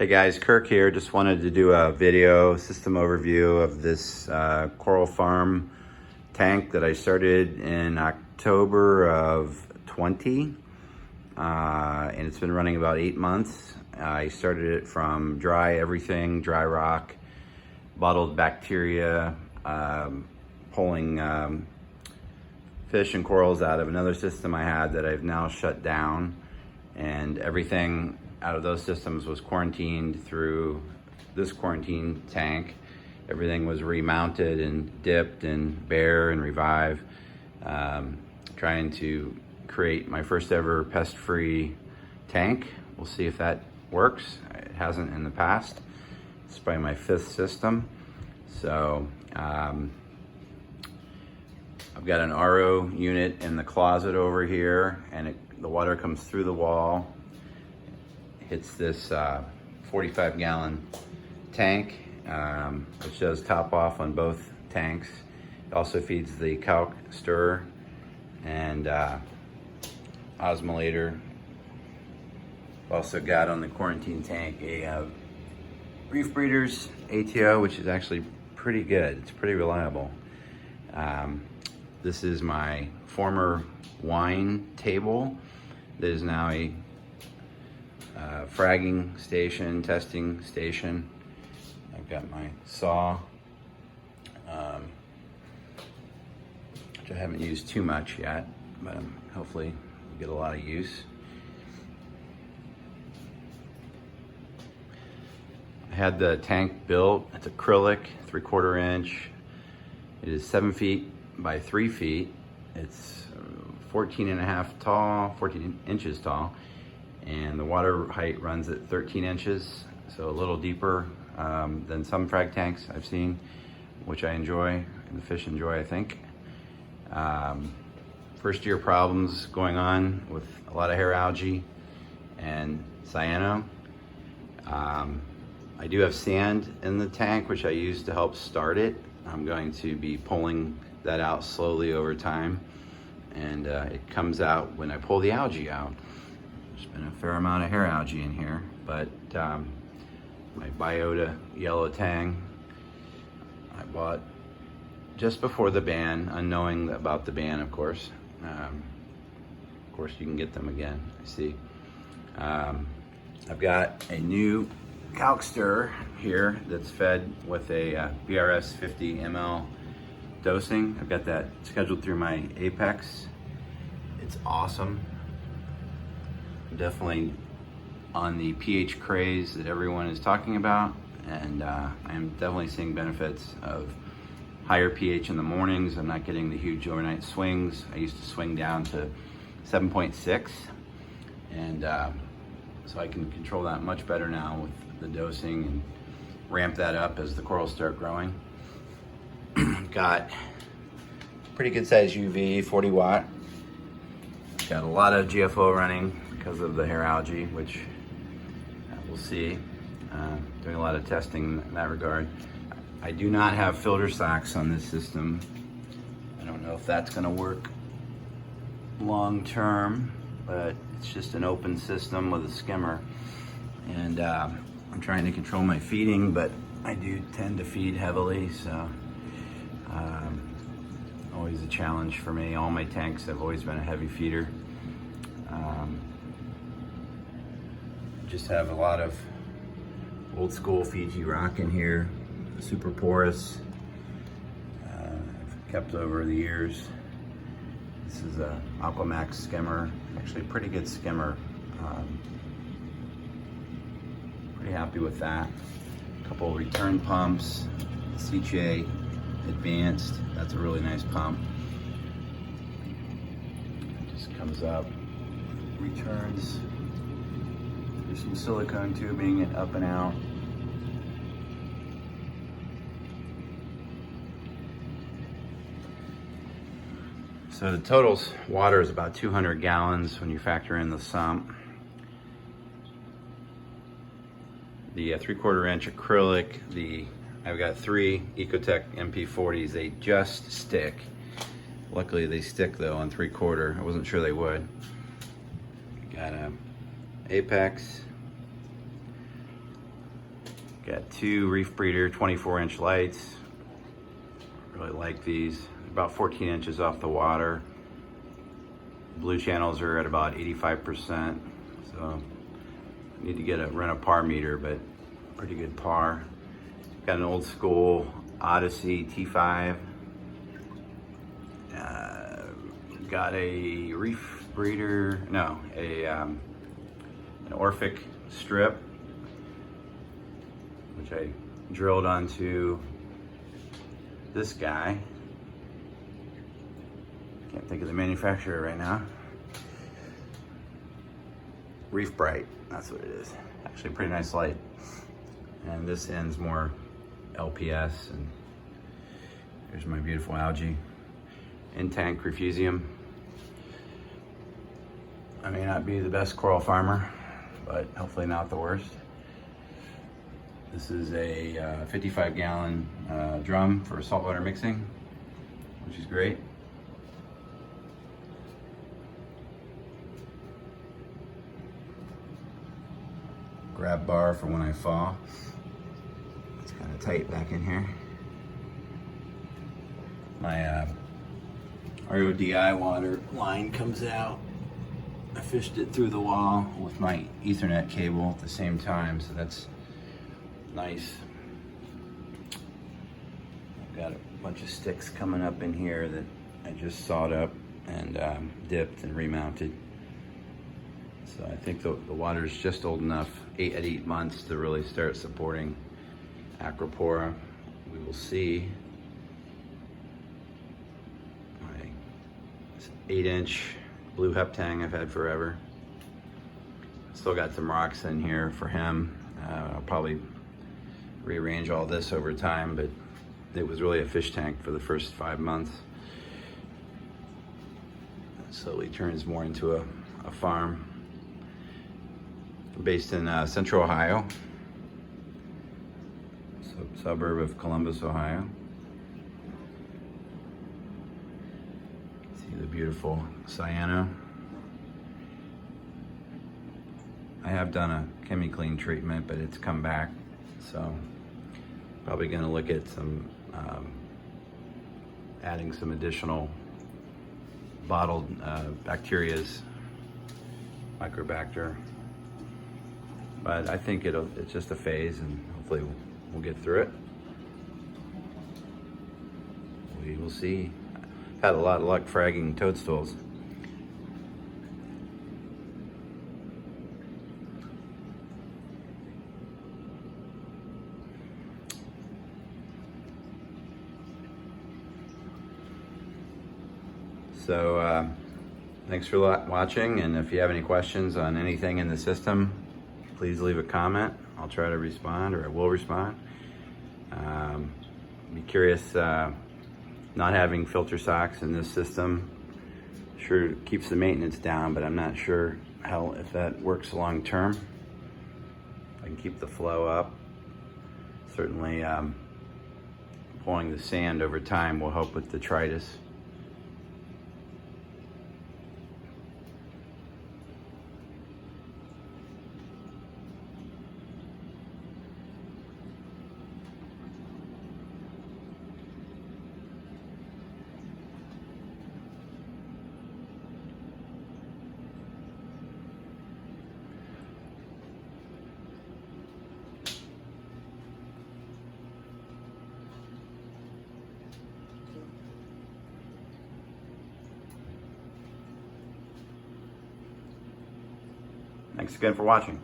Hey guys, Kirk here. Just wanted to do a video system overview of this coral farm tank that I started in October of 20, and it's been running about 8 months. I started it from dry everything, dry rock, bottled bacteria, pulling fish and corals out of another system I had that I've now shut down, and everything out of those systems was quarantined through this quarantine tank. Everything was remounted and dipped and bare and revive, trying to create my first ever pest-free tank. We'll see if that works. It hasn't in the past. It's probably my 5th system. So I've got an RO unit in the closet over here, and the water comes through the wall, hits this 45-gallon tank, which does top off on both tanks. It also feeds the calc stirrer and osmolator. Also got on the quarantine tank a Reef Breeders ATO, which is actually pretty good. It's pretty reliable. This is my former wine table that is now a fragging station, testing station. I've got my saw, which I haven't used too much yet, but hopefully will get a lot of use. I had the tank built. It's acrylic, 3/4 inch. It is 7 feet by 3 feet. It's 14 inches tall, and the water height runs at 13 inches, so a little deeper than some frag tanks I've seen, which I enjoy, and the fish enjoy, I think. First year problems going on with a lot of hair algae and cyano. I do have sand in the tank, which I use to help start it. I'm going to be pulling that out slowly over time, and it comes out when I pull the algae out. There's been a fair amount of hair algae in here, but my biota yellow tang I bought just before the ban, unknowing about the ban, of course. Of course, you can get them again, I see. I've got a new calc stirrer here that's fed with a BRS 50 ml dosing. I've got that scheduled through my Apex. It's awesome. I'm definitely on the pH craze that everyone is talking about, and I'm definitely seeing benefits of higher pH in the mornings. I'm not getting the huge overnight swings. I used to swing down to 7.6, and so I can control that much better now with the dosing and ramp that up as the corals start growing. Got pretty good size UV, 40 watt. Got a lot of GFO running because of the hair algae, which we'll see. Doing a lot of testing in that regard. I do not have filter socks on this system. I don't know if that's gonna work long term, but it's just an open system with a skimmer. And I'm trying to control my feeding, but I do tend to feed heavily, so always a challenge for me. All my tanks have always been a heavy feeder. Just have a lot of old school Fiji rock in here, super porous. I've kept over the years. This is a Aquamax skimmer, actually a pretty good skimmer. Pretty happy with that. A couple return pumps, CJ Advanced, that's a really nice pump. It just comes up, returns. There's some silicone tubing and up and out. So the total water is about 200 gallons when you factor in the sump. The 3/4 inch acrylic, I've got 3 Ecotech MP40s. They just stick. Luckily they stick though on 3/4. I wasn't sure they would. Got a Apex, Got two reef breeder 24-inch lights. Really like these. About 14 inches off the water. Blue channels are at about 85%. So I need to rent a par meter, but pretty good par. Got an old school Odyssey T5. Got a reef breeder, no, an Orphic strip, which I drilled onto this guy. Can't think of the manufacturer right now. Reef Bright, that's what it is. Actually a pretty nice light. And this end's more LPS, and here's my beautiful algae. In-tank refusium. I may not be the best coral farmer, but hopefully not the worst. This is a 55-gallon drum for saltwater mixing, which is great. Grab bar for when I fall. It's kind of tight back in here. My RODI water line comes out. I fished it through the wall with my Ethernet cable at the same time, so that's nice. I've got a bunch of sticks coming up in here that I just sawed up and dipped and remounted. So I think the water's just old enough at 8 months to really start supporting Acropora. We will see. My 8-inch blue heptang I've had forever. Still got some rocks in here for him. I'll probably rearrange all this over time, but it was really a fish tank for the first 5 months. It slowly turns more into a farm. I'm based in Central Ohio, suburb of Columbus, Ohio. See the beautiful cyano. I have done a chemi-clean treatment, but it's come back, so probably going to look at some adding some additional bottled bacterias, Microbacter. But I think it's just a phase, and hopefully we'll get through it. We will see. I've had a lot of luck fragging toadstools. So thanks for watching, and if you have any questions on anything in the system, please leave a comment. I'll try to respond, or I will respond. Be curious, not having filter socks in this system sure keeps the maintenance down, but I'm not sure if that works long term. I can keep the flow up. Certainly pulling the sand over time will help with detritus. Thanks again for watching.